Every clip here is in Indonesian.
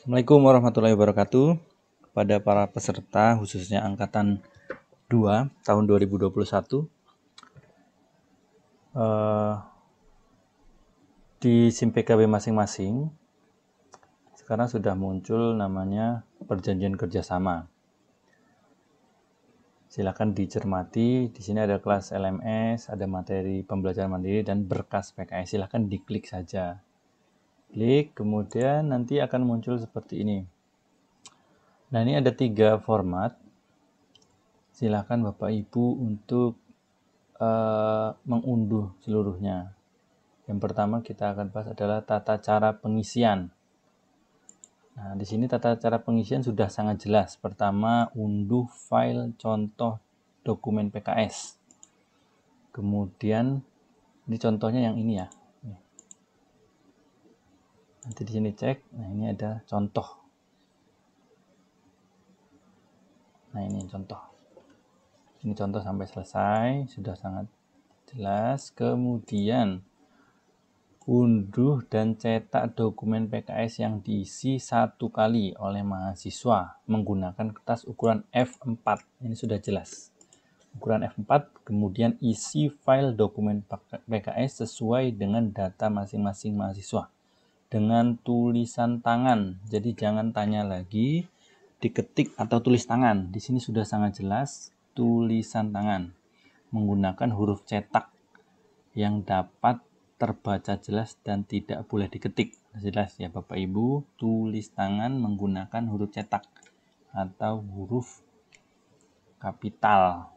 Assalamualaikum warahmatullahi wabarakatuh. Kepada para peserta khususnya angkatan 2 tahun 2021, di SIM PKB masing-masing sekarang sudah muncul namanya perjanjian kerjasama. Silakan dicermati. Di sini ada kelas LMS, ada materi pembelajaran mandiri dan berkas PKS. Silakan diklik saja. Klik, kemudian nanti akan muncul seperti ini. Nah, ini ada 3 format. Silakan Bapak Ibu untuk mengunduh seluruhnya. Yang pertama kita akan bahas adalah tata cara pengisian. Nah, di sini tata cara pengisian sudah sangat jelas. Pertama, unduh file contoh dokumen PKS. Kemudian ini contohnya yang ini ya. Nanti di sini cek. Nah, ini ada contoh. Nah, ini contoh. Ini contoh sampai selesai, sudah sangat jelas. Kemudian unduh dan cetak dokumen PKS yang diisi 1 kali oleh mahasiswa menggunakan kertas ukuran F4. Ini sudah jelas. Ukuran F4, kemudian isi file dokumen PKS sesuai dengan data masing-masing mahasiswa dengan tulisan tangan. Jadi jangan tanya lagi diketik atau tulis tangan. Di sini sudah sangat jelas tulisan tangan menggunakan huruf cetak yang dapat terbaca jelas dan tidak boleh diketik. Jelas ya Bapak Ibu, tulis tangan menggunakan huruf cetak atau huruf kapital.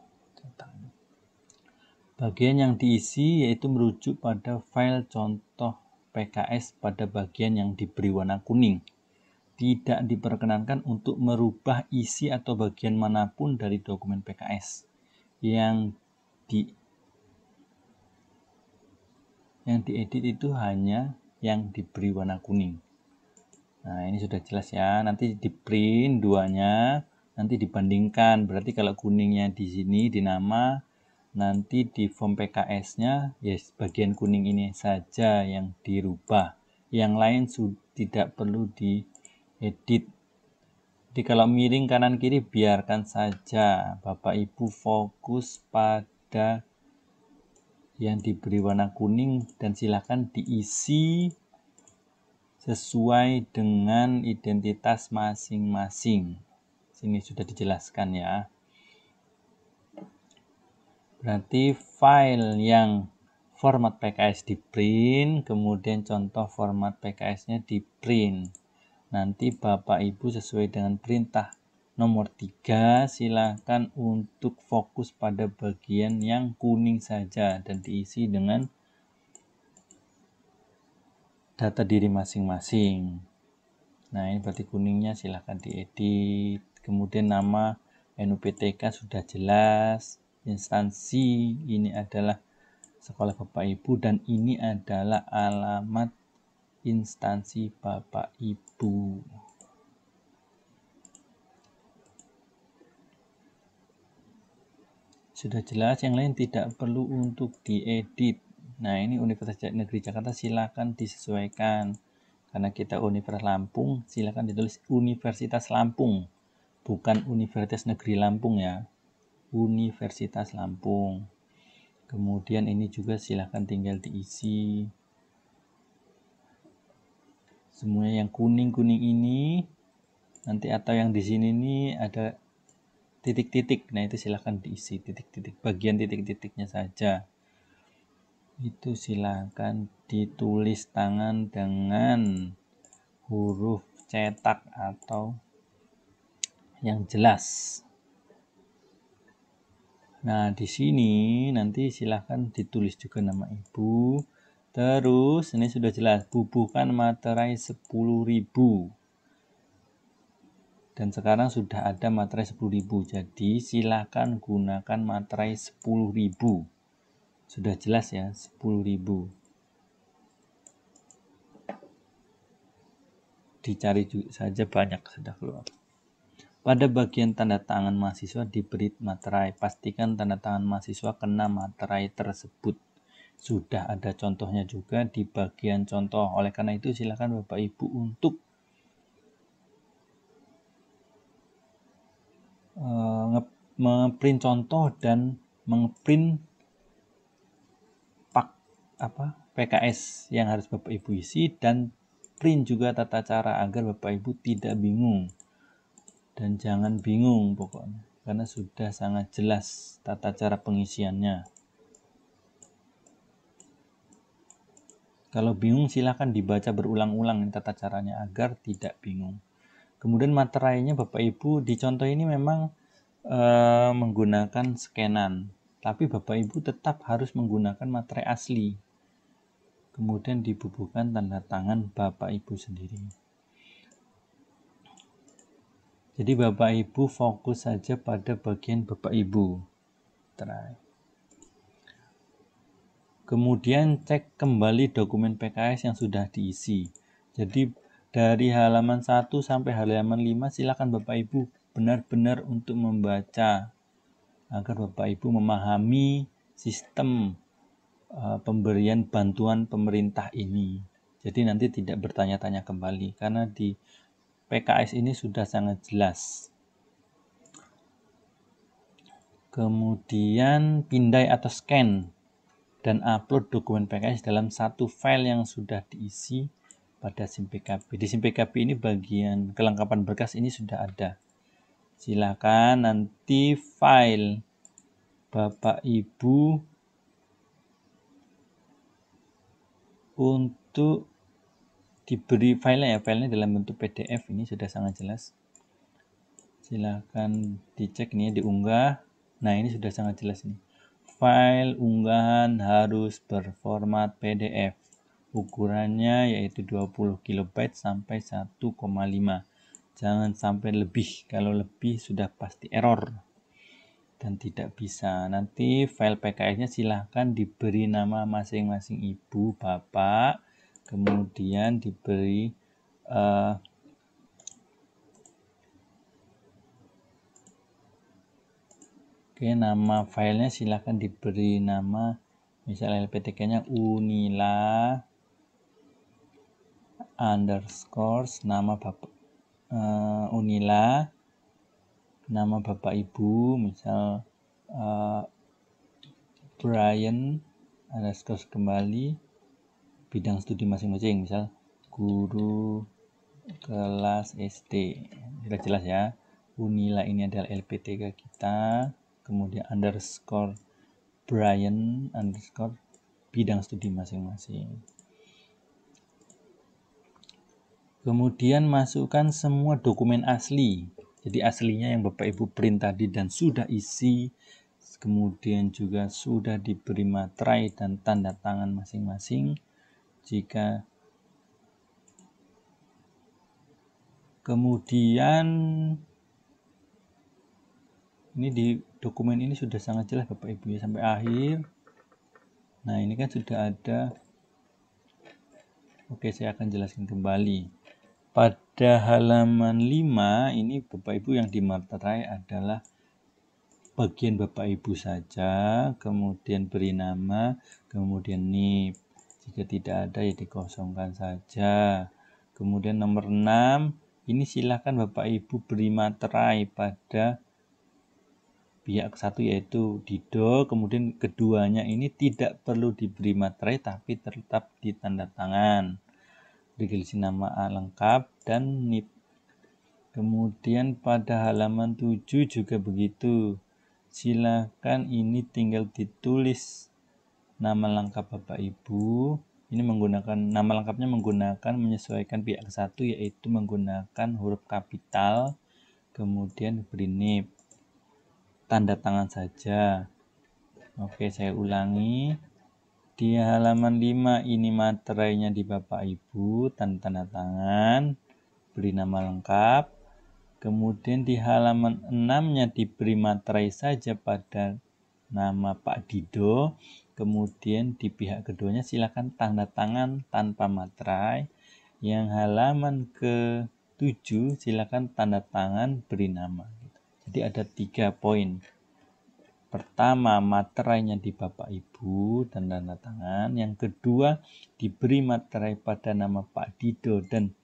Bagian yang diisi yaitu merujuk pada file contoh PKS pada bagian yang diberi warna kuning. Tidak diperkenankan untuk merubah isi atau bagian manapun dari dokumen PKS. Yang diedit itu hanya yang diberi warna kuning. Nah, ini sudah jelas ya. Nanti di print duanya, nanti dibandingkan. Berarti kalau kuningnya di sini di nama, nanti di form PKS-nya ya bagian kuning ini saja yang dirubah. Yang lain tidak perlu diedit. Jadi kalau miring kanan kiri biarkan saja. Bapak Ibu fokus pada yang diberi warna kuning dan silakan diisi sesuai dengan identitas masing-masing. Sini sudah dijelaskan ya. Berarti file yang format PKS di print, kemudian contoh format PKS-nya di print. Nanti Bapak Ibu sesuai dengan perintah nomor 3, silakan untuk fokus pada bagian yang kuning saja dan diisi dengan data diri masing-masing. Nah, ini berarti kuningnya silahkan diedit. Kemudian nama NUPTK sudah jelas. Instansi ini adalah sekolah Bapak Ibu dan ini adalah alamat instansi Bapak Ibu. Sudah jelas, yang lain tidak perlu untuk diedit. Nah, ini Universitas Negeri Jakarta silakan disesuaikan. Karena kita Universitas Lampung, silakan ditulis Universitas Lampung, bukan Universitas Negeri Lampung ya. Universitas Lampung. Kemudian ini juga silakan tinggal diisi. Semuanya yang kuning-kuning ini nanti atau yang di sini nih ada titik-titik. Nah, itu silakan diisi titik-titik, bagian titik-titiknya saja. Itu silakan ditulis tangan dengan huruf cetak atau yang jelas. Nah, di sini nanti silahkan ditulis juga nama Ibu. Terus, ini sudah jelas, bubuhkan materai 10.000. Dan sekarang sudah ada materai 10.000. Jadi, silahkan gunakan materai 10.000. Sudah jelas ya, 10.000. Dicari saja banyak sudah keluar. Pada bagian tanda tangan mahasiswa diberi materai. Pastikan tanda tangan mahasiswa kena materai tersebut. Sudah ada contohnya juga di bagian contoh. Oleh karena itu silakan Bapak Ibu untuk memprint contoh dan memprint PKS yang harus Bapak Ibu isi, dan print juga tata cara agar Bapak Ibu tidak bingung. Dan jangan bingung pokoknya, karena sudah sangat jelas tata cara pengisiannya. Kalau bingung silahkan dibaca berulang-ulang tata caranya agar tidak bingung. Kemudian materainya Bapak Ibu di contoh ini memang menggunakan scanan, tapi Bapak Ibu tetap harus menggunakan materai asli. Kemudian dibubuhkan tanda tangan Bapak Ibu sendiri. Jadi Bapak Ibu fokus saja pada bagian Bapak Ibu. Kemudian cek kembali dokumen PKS yang sudah diisi. Jadi dari halaman 1 sampai halaman 5 silakan Bapak Ibu benar-benar untuk membaca agar Bapak Ibu memahami sistem pemberian bantuan pemerintah ini. Jadi nanti tidak bertanya-tanya kembali karena di PKS ini sudah sangat jelas. Kemudian pindai atau scan dan upload dokumen PKS dalam satu file yang sudah diisi pada SIM PKB. Di SIM PKB ini bagian kelengkapan berkas ini sudah ada. Silakan nanti file Bapak Ibu untuk diberi filenya dalam bentuk PDF, ini sudah sangat jelas. Silahkan dicek nih, diunggah. Nah ini sudah sangat jelas nih. File unggahan harus berformat PDF. Ukurannya yaitu 20 KB sampai 1,5. Jangan sampai lebih. Kalau lebih sudah pasti error dan tidak bisa. Nanti file PKS-nya silahkan diberi nama masing-masing ibu, bapak, kemudian diberi nama filenya silahkan diberi nama, misalnya LPTK-nya Unila underscore nama bapak Unila, nama bapak ibu, misal Brian underscore kembali bidang studi masing-masing, misal guru kelas SD. Sudah jelas ya. Unila ini adalah LPTK kita, kemudian underscore Brian underscore bidang studi masing-masing. Kemudian masukkan semua dokumen asli. Jadi aslinya yang Bapak Ibu print tadi dan sudah isi, kemudian juga sudah diberi materai dan tanda tangan masing-masing. Kemudian ini di dokumen ini sudah sangat jelas Bapak Ibu ya sampai akhir. Nah ini kan sudah ada. Oke, saya akan jelaskan kembali. Pada halaman 5 ini Bapak Ibu yang dimaterai adalah bagian Bapak Ibu saja, kemudian beri nama, kemudian NIP. Jika tidak ada ya dikosongkan saja. Kemudian nomor 6, ini silakan Bapak Ibu beri materai pada pihak satu yaitu Dido, kemudian keduanya ini tidak perlu diberi materai tapi tetap ditanda tangan. Dikisi nama lengkap dan NIP. Kemudian pada halaman 7 juga begitu. Silakan ini tinggal ditulis nama lengkap Bapak Ibu. Ini menggunakan nama lengkapnya menggunakan menyesuaikan pihak satu yaitu menggunakan huruf kapital, kemudian beri NIP. Tanda tangan saja. Oke, saya ulangi. Di halaman 5 ini materainya di Bapak Ibu, tanda tangan, beri nama lengkap. Kemudian di halaman 6-nya diberi materai saja pada nama Pak Dido. Kemudian di pihak keduanya silakan tanda tangan tanpa materai. Yang halaman ke-7 silakan tanda tangan beri nama. Jadi ada 3 poin. Pertama, materainya di Bapak Ibu dan tanda tangan. Yang kedua, diberi materai pada nama Pak Dido dan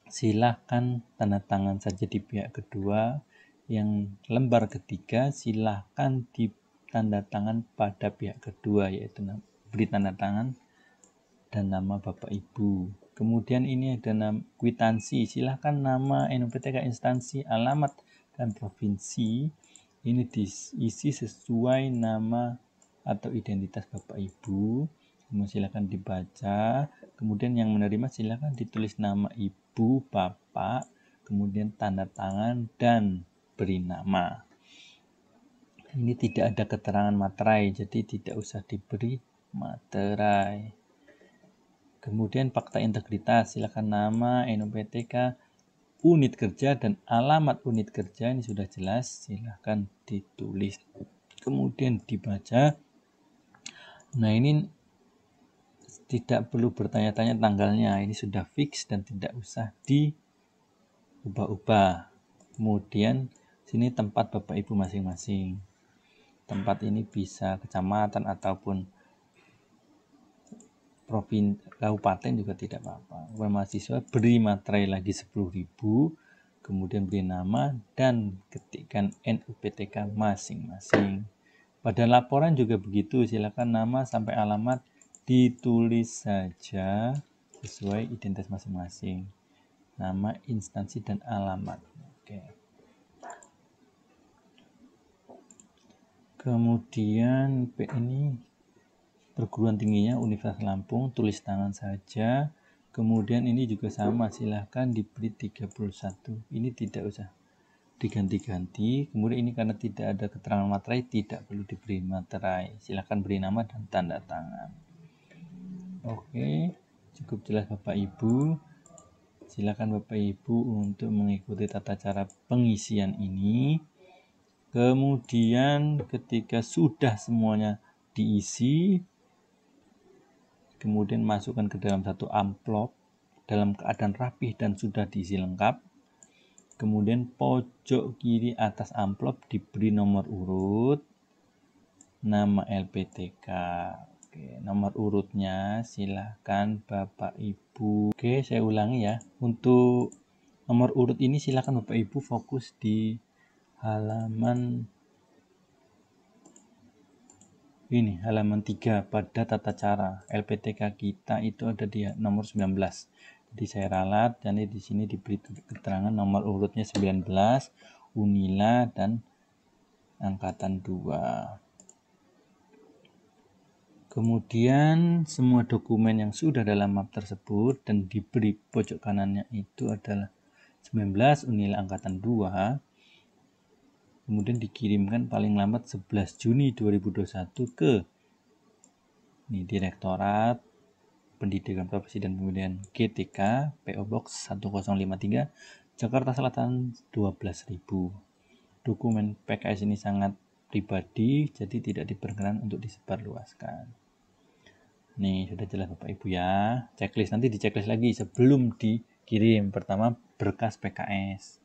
silakan tanda tangan saja di pihak kedua. Yang lembar ketiga silahkan ditanda tangan pada pihak kedua, yaitu beri tanda tangan dan nama Bapak Ibu. Kemudian ini ada kwitansi, silahkan nama NUPTK instansi, alamat, dan provinsi. Ini diisi sesuai nama atau identitas Bapak Ibu. Kemudian silahkan dibaca. Kemudian yang menerima silahkan ditulis nama Ibu, Bapak, kemudian tanda tangan, dan beri nama. Ini tidak ada keterangan materai, jadi tidak usah diberi materai. Kemudian fakta integritas, silakan nama, NUPTK, unit kerja, dan alamat unit kerja. Ini sudah jelas, silakan ditulis. Kemudian dibaca. Nah, ini tidak perlu bertanya-tanya tanggalnya, ini sudah fix dan tidak usah diubah-ubah. Kemudian sini tempat Bapak Ibu masing-masing. Tempat ini bisa kecamatan ataupun provinsi, kabupaten juga tidak apa-apa. Mahasiswa beri materai lagi 10.000, kemudian beri nama dan ketikkan NUPTK masing-masing. Pada laporan juga begitu, silakan nama sampai alamat ditulis saja sesuai identitas masing-masing. Nama, instansi, dan alamat. Oke. Kemudian ini perguruan tingginya Universitas Lampung, tulis tangan saja. Kemudian ini juga sama, silahkan diberi 31. Ini tidak usah diganti-ganti. Kemudian ini karena tidak ada keterangan materai, tidak perlu diberi materai. Silahkan beri nama dan tanda tangan. Oke, cukup jelas Bapak Ibu. Silakan Bapak Ibu untuk mengikuti tata cara pengisian ini. Kemudian ketika sudah semuanya diisi, kemudian masukkan ke dalam satu amplop dalam keadaan rapih dan sudah diisi lengkap. Kemudian pojok kiri atas amplop diberi nomor urut, nama LPTK. Oke, nomor urutnya silahkan Bapak Ibu. Oke, saya ulangi ya. Untuk nomor urut ini silahkan Bapak Ibu fokus di halaman ini, halaman 3 pada tata cara. LPTK kita itu ada di nomor 19. Jadi saya ralat, jadi di sini diberi keterangan nomor urutnya 19, Unila dan angkatan 2. Kemudian semua dokumen yang sudah dalam map tersebut dan diberi pojok kanannya itu adalah 19 Unila angkatan 2. Kemudian dikirimkan paling lambat 11 Juni 2021 ke Direktorat Pendidikan Profesi dan Pemilihan GTK, PO Box 1053, Jakarta Selatan 12.000. Dokumen PKS ini sangat pribadi, jadi tidak diperkenankan untuk disebarluaskan. Nih, sudah jelas Bapak Ibu ya. Checklist nanti diceklis lagi sebelum dikirim. Pertama, berkas PKS.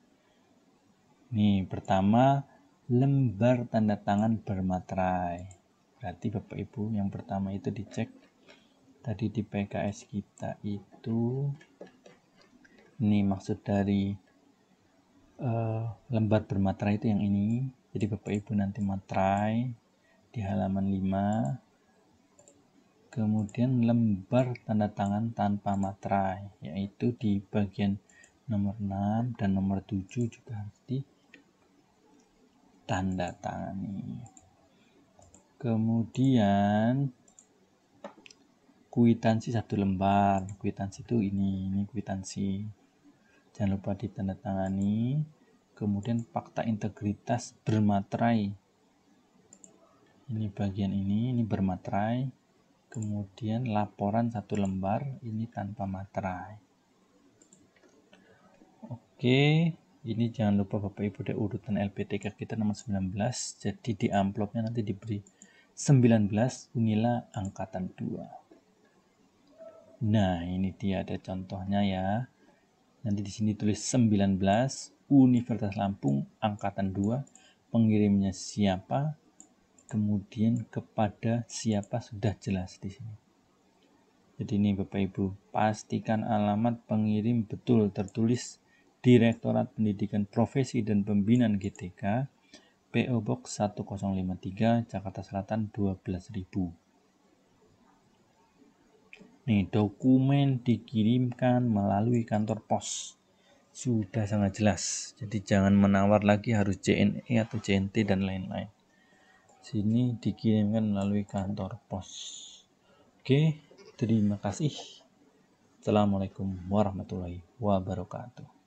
Nih, pertama lembar tanda tangan bermaterai. Berarti Bapak Ibu yang pertama itu dicek tadi di PKS kita itu, ini maksud dari lembar bermaterai itu yang ini. Jadi Bapak Ibu nanti materai di halaman 5. Kemudian lembar tanda tangan tanpa materai, yaitu di bagian nomor 6 dan nomor 7 juga harus tanda tangani. Kemudian kwitansi 1 lembar. Kwitansi itu ini kwitansi. Jangan lupa ditandatangani. Kemudian fakta integritas bermaterai. Ini bagian ini bermaterai. Kemudian laporan 1 lembar, ini tanpa materai. Oke. Ini jangan lupa Bapak Ibu ada urutan LPTK kita nomor 19. Jadi di amplopnya nanti diberi 19 Unila angkatan 2. Nah, ini dia ada contohnya ya. Nanti di sini tulis 19 Universitas Lampung angkatan 2. Pengirimnya siapa? Kemudian kepada siapa sudah jelas di sini. Jadi ini Bapak Ibu, pastikan alamat pengirim betul tertulis Direktorat Pendidikan Profesi dan Pembinaan GTK, PO Box 1053, Jakarta Selatan 12.000. Nih, dokumen dikirimkan melalui kantor pos. Sudah sangat jelas. Jadi jangan menawar lagi harus JNE atau JNT dan lain-lain. Sini dikirimkan melalui kantor pos. Oke, terima kasih. Assalamualaikum warahmatullahi wabarakatuh.